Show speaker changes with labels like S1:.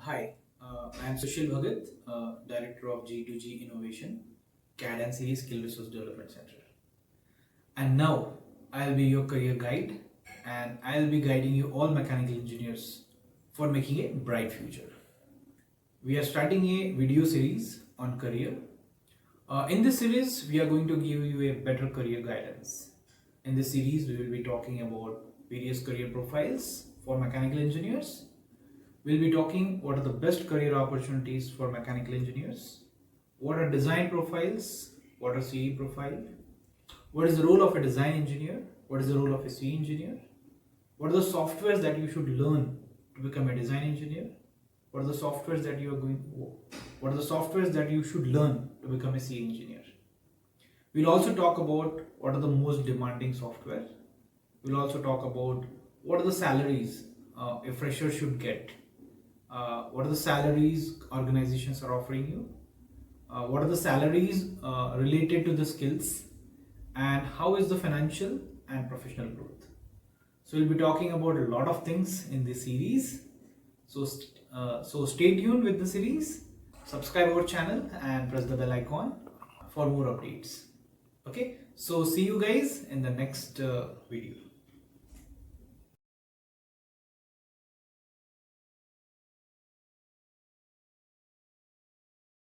S1: Hi, I am Sushil Bhagat, Director of G2G Innovation, CAD and CAE Skill Resource Development Center. And now I'll be your career guide and I'll be guiding you all mechanical engineers for making a bright future. We are starting a video series on career. In this series, we are going to give you a better career guidance. In this series, we will be talking about various career profiles for mechanical engineers. We'll be talking what are the best career opportunities for mechanical engineers, what are design profiles, what are CE profile, what is the role of a design engineer, what is the role of a CE engineer, what are the softwares that you should learn to become a design engineer, what are the softwares that you should learn to become a CE engineer. We'll also talk about what are the most demanding software. We'll also talk about what are the salaries a fresher should get. What are the salaries organizations are offering you? What are the salaries related to the skills? And how is the financial and professional growth? So we'll be talking about a lot of things in this series. So stay tuned with the series. Subscribe our channel and press the bell icon for more updates. Okay, so see you guys in the next video.